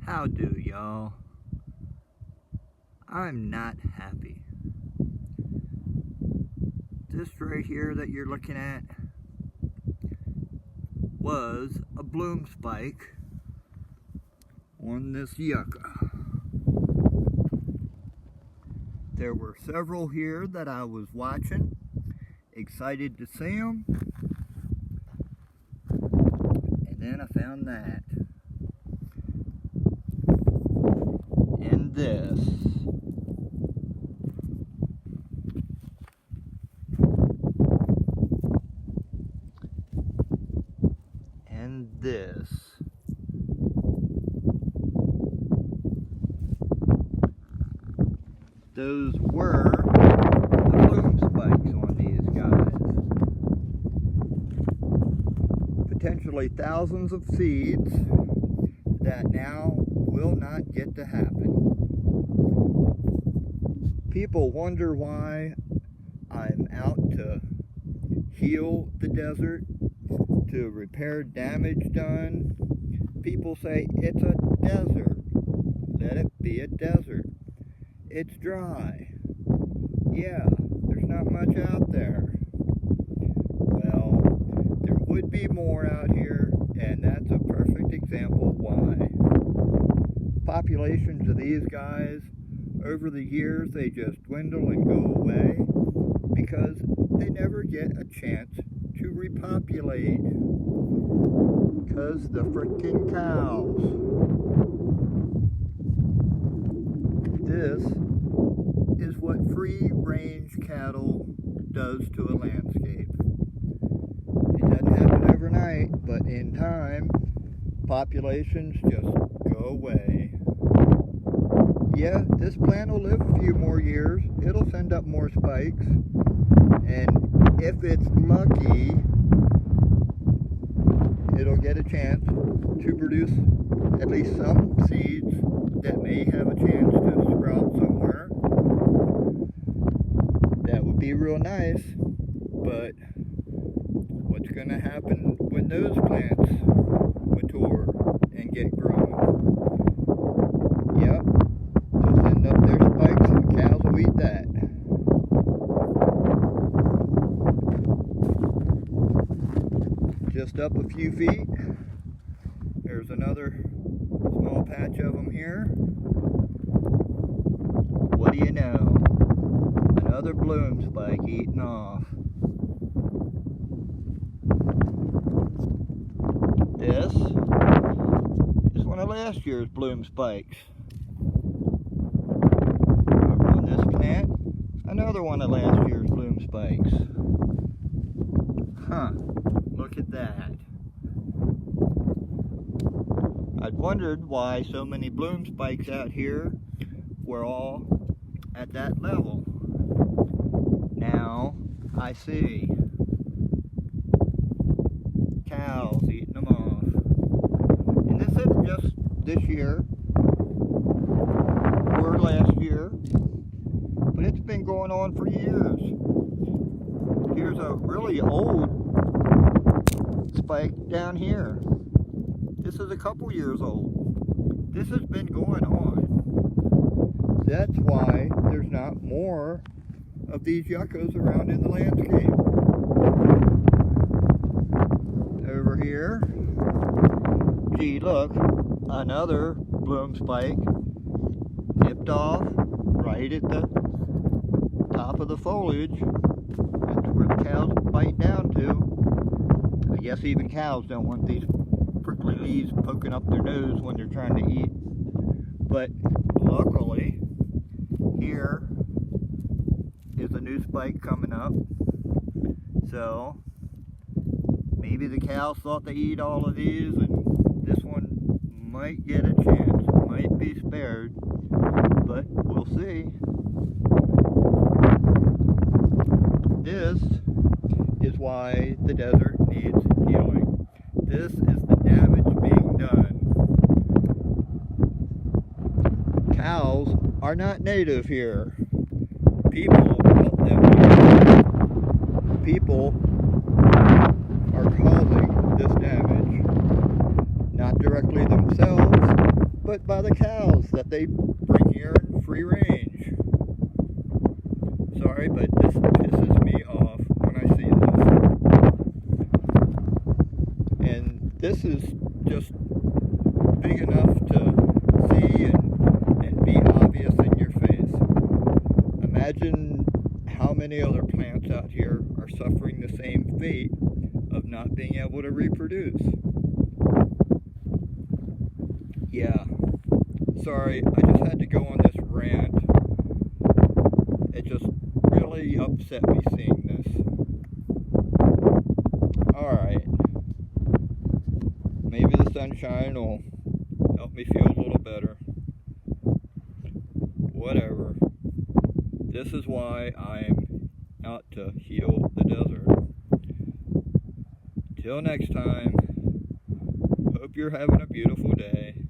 How do, y'all? I'm not happy. This right here that you're looking at was a bloom spike on this yucca. There were several here that I was watching, excited to see them, and then I found that. And this. And this. Those were the bloom spikes on these guys. Potentially thousands of seeds that now will not get to happen. People wonder why I'm out to heal the desert, to repair damage done. People say it's a desert. Let it be a desert. It's dry. Yeah, there's not much out there. Well, there would be more out here, and that's a perfect example why. Populations of these guys, over the years, they just dwindle and go away because they never get a chance to repopulate. Because the frickin' cows. This is what free-range cattle does to a landscape. It doesn't happen overnight, but in time, populations just go away. Yeah, this plant will live a few more years. It'll send up more spikes. And if it's lucky, it'll get a chance to produce at least some seeds that may have a chance to sprout somewhere. That would be real nice, but what's going to happen when those plants mature and get growing? Yep, they'll send up their spikes and the cows will eat that. Just up a few feet, there's another small patch of them here. What do you know? Another bloom spike eaten off. This is one of last year's bloom spikes. Over on this plant, another one of last year's bloom spikes. Huh, look at that. I'd wondered why so many bloom spikes out here were all at that level. Now I see. Cows eating them off. And this isn't just this year or last year, but it's been going on for years. Here's a really old spike down here. This is a couple years old. This has been going on. That's why there's not more of these yuccas around in the landscape. Over here, gee look, another bloom spike nipped off right at the top of the foliage. That's where the cows bite down to. I guess even cows don't want these prickly leaves poking up their nose when they're trying to eat. But luckily, here is a new spike coming up. So maybe the cows thought they eat all of these and this one might get a chance, might be spared, but we'll see. This is why the desert needs healing. This is the damage being done. Cows are not native here. People brought them here. People are causing this damage. Not directly themselves, but by the cows that they bring here in free range. Sorry, but this pisses me off when I see this. And this is just big enough to see and be obvious in your face. Imagine how many other plants out here are suffering the same fate of not being able to reproduce. Yeah, sorry, I just had to go on this rant. It just really upset me seeing this. Alright, maybe the sunshine will help me feel a little better. Whatever. This is why I'm out to heal the desert. Till next time, hope you're having a beautiful day.